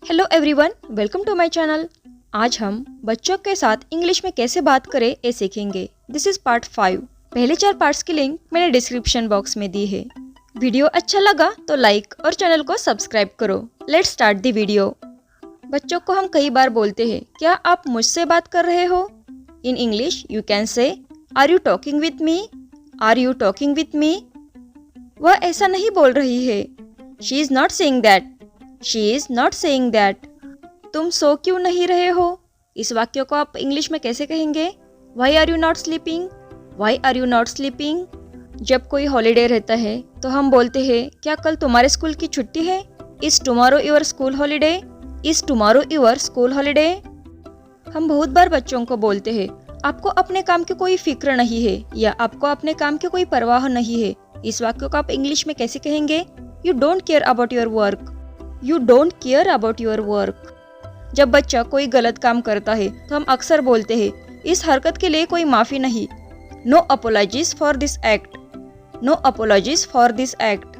Hello everyone, welcome to my channel. आज हम बच्चों के साथ इंग्लिश में कैसे बात करें ये सीखेंगे। This is part 5। पहले 4 पार्ट्स की लिंक मैंने डिस्क्रिप्शन बॉक्स में दी है। वीडियो अच्छा लगा तो लाइक और चैनल को सब्सक्राइब करो। Let's start the video. बच्चों को हम कई बार बोलते हैं, क्या आप मुझसे बात कर रहे हो? In English you can say, are you talking with me? Are you talking with me? वह ऐसा नहीं बोल रही है। She is not saying that. She is not saying that. तुम सो क्यों नहीं रहे हो? इस वाक्य को आप इंग्लिश में कैसे कहेंगे? Why are you not sleeping? Why are you not sleeping? जब कोई हॉलीडे रहता है तो हम बोलते हैं, क्या कल तुम्हारे स्कूल की छुट्टी है? Is tomorrow your school holiday? Is tomorrow your school holiday? हम बहुत बार बच्चों को बोलते हैं, आपको अपने काम की कोई फिक्र नहीं है या आपको अपने काम की कोई परवाह नहीं है। इस वाक्य को आप इंग्लिश में कैसे कहेंगे? You don't care about your work. You don't care about your work. जब बच्चा कोई गलत काम करता है तो हम अक्सर बोलते हैं, इस हरकत के लिए कोई माफ़ी नहीं। No apologies for this act. No apologies for this act.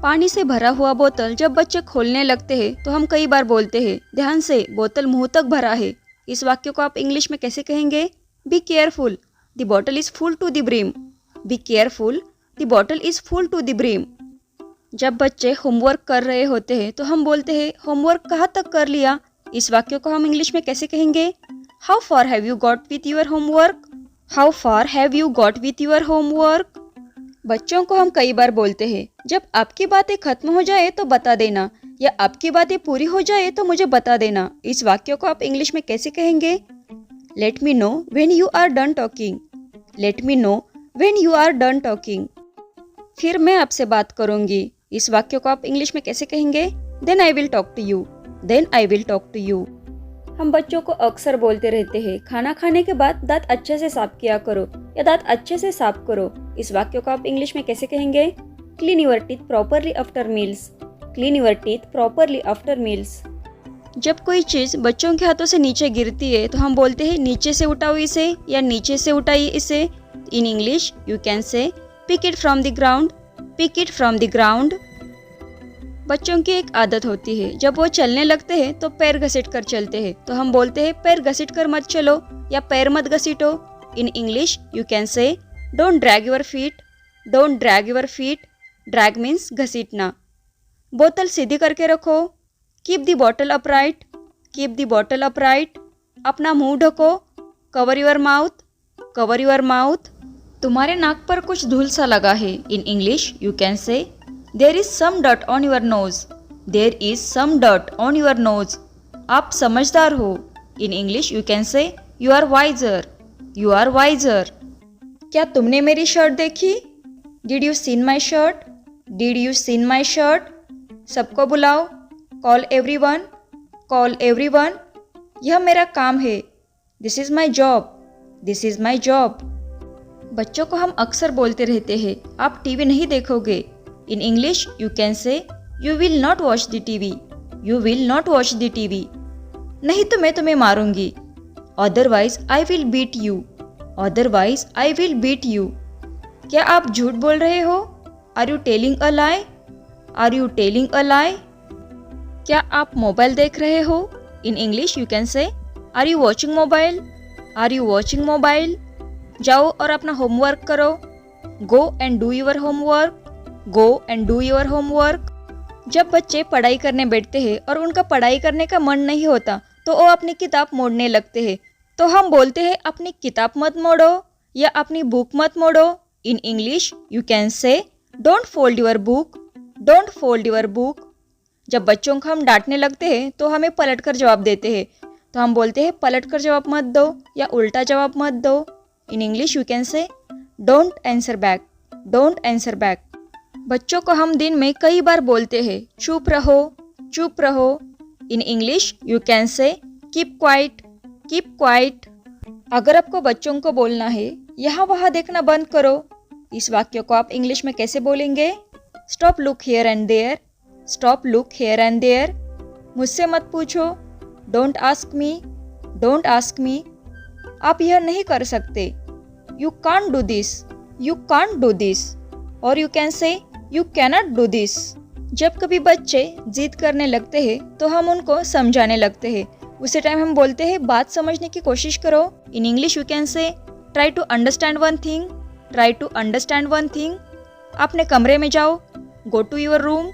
पानी से भरा हुआ बोतल जब बच्चे खोलने लगते हैं तो हम कई बार बोलते हैं, ध्यान से, बोतल मुंह तक भरा है। इस वाक्य को आप इंग्लिश में कैसे कहेंगे? Be careful. The bottle is full to the brim. Be careful. The bottle is full to the brim. जब बच्चे होमवर्क कर रहे होते हैं तो हम बोलते हैं, होमवर्क कहाँ तक कर लिया? इस वाक्य को हम इंग्लिश में कैसे कहेंगे? How far have you got with your homework? How far have you got with your homework? बच्चों को हम कई बार बोलते हैं, जब आपकी बातें खत्म हो जाए तो बता देना, या आपकी बातें पूरी हो जाए तो मुझे बता देना। इस वाक्य को आप इंग्लिश में कैसे कहेंगे? Let me know when you are done talking. Let me know when you are done talking. फिर मैं आपसे बात करूंगी। इस वाक्य को आप इंग्लिश में कैसे कहेंगे? Then I will talk to you. Then I will talk to you. हम बच्चों को अक्सर बोलते रहते हैं, खाना खाने के बाद दांत अच्छे से साफ किया करो या दांत अच्छे से साफ करो। इस वाक्य को आप इंग्लिश में कैसे कहेंगे? Clean your teeth properly after meals. Clean your teeth properly after meals. जब कोई चीज बच्चों के हाथों से नीचे गिरती है तो हम बोलते हैं, नीचे से उठाओ इसे या नीचे से उठाइए इसे। In English you can say, pick it from the ground. Pick it from the ground. बच्चों की एक आदत होती है, जब वो चलने लगते हैं तो पैर घसीट कर चलते हैं, तो हम बोलते हैं, पैर घसीट कर मत चलो या पैर मत घसीटो। In English you can say, don't drag your feet. Don't drag your feet. Drag means घसीटना। बोतल सीधी करके रखो। Keep the bottle upright. Keep the bottle upright. अपना मुंह ढको। Cover your mouth. Cover your mouth. तुम्हारे नाक पर कुछ धूल सा लगा है। In English you can say, there is some dot on your nose. There is some dot on your nose. आप समझदार हो। In English you can say, you are wiser. You are wiser. क्या तुमने मेरी शर्ट देखी? Did you seen my shirt? Did you seen my shirt? सबको बुलाओ। Call everyone. Call everyone. यह मेरा काम है। This is my job. This is my job. बच्चों को हम अक्सर बोलते रहते हैं, आप टीवी नहीं देखोगे। In English you can say, you will not watch the TV. You will not watch the TV. नहीं तो मैं तुम्हें मारूंगी। Otherwise I will beat you. Otherwise I will beat you. क्या आप झूठ बोल रहे हो? Are you telling a lie? Are you telling a lie? क्या आप मोबाइल देख रहे हो? In English you can say, are you watching mobile? Are you watching mobile? जाओ और अपना होमवर्क करो। Go and do your homework. Go and do your homework. जब बच्चे पढ़ाई करने बैठते हैं और उनका पढ़ाई करने का मन नहीं होता तो वो अपनी किताब मोड़ने लगते हैं, तो हम बोलते हैं, अपनी किताब मत मोड़ो या अपनी बुक मत मोड़ो। In English you can say, don't fold your book. Don't fold your book. जब बच्चों को हम डांटने लगते हैं तो हमें पलट कर जवाब देते हैं, तो हम बोलते हैं, पलट कर जवाब मत दो या उल्टा जवाब मत दो। इन English you can say, don't answer back. Don't answer back. बच्चों को हम दिन में कई बार बोलते हैं, चुप रहो। चुप रहो। इन इंग्लिश यू कैन से, कीप क्वाइट। Keep quiet. अगर आपको बच्चों को बोलना है, यहाँ वहाँ देखना बंद करो, इस वाक्य को आप इंग्लिश में कैसे बोलेंगे? Stop look here and there. Stop look here and there. मुझसे मत पूछो। Don't ask me. Don't ask me. आप यह नहीं कर सकते। You can't do this. You can't do this. और you can say, you cannot do this. जब कभी बच्चे जिद करने लगते हैं तो हम उनको समझाने लगते हैं। उसी टाइम हम बोलते हैं बात समझने की कोशिश करो। In English you can say try to understand one thing, try to understand one thing. अपने कमरे में जाओ, go to your room,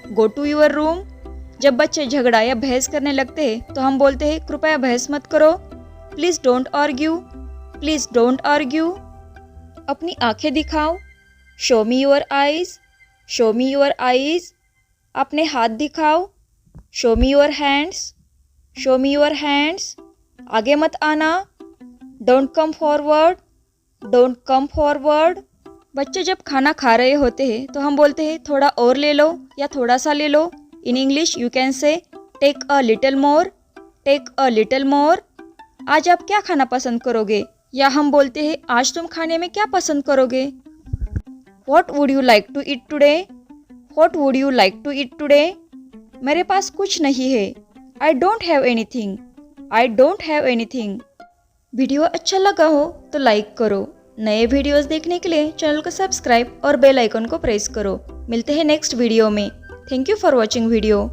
go to your room. जब बच्चे झगड़ा या बहस करने लगते हैं तो हम बोलते हैं कृपया बहस मत करो, please don't argue, please don't argue. अपनी आंखें दिखाओ, show me your eyes, show me your eyes. अपने हाथ दिखाओ, show me your hands, show me your hands. आगे मत आना, don't come forward, don't come forward. बच्चे जब खाना खा रहे होते हैं तो हम बोलते हैं थोड़ा और ले लो या थोड़ा सा ले लो। In English you can say take a little more, take a little more. आज आप क्या खाना पसंद करोगे, या हम बोलते हैं आज तुम खाने में क्या पसंद करोगे। What would you like to eat today? What would you like to eat today? मेरे पास कुछ नहीं है, I don't have anything, I don't have anything। Video अच्छा लगा हो तो लाइक करो। नए वीडियोस देखने के लिए चैनल को सब्सक्राइब और बेल आइकन को प्रेस करो। मिलते हैं नेक्स्ट वीडियो में। Thank you for watching video.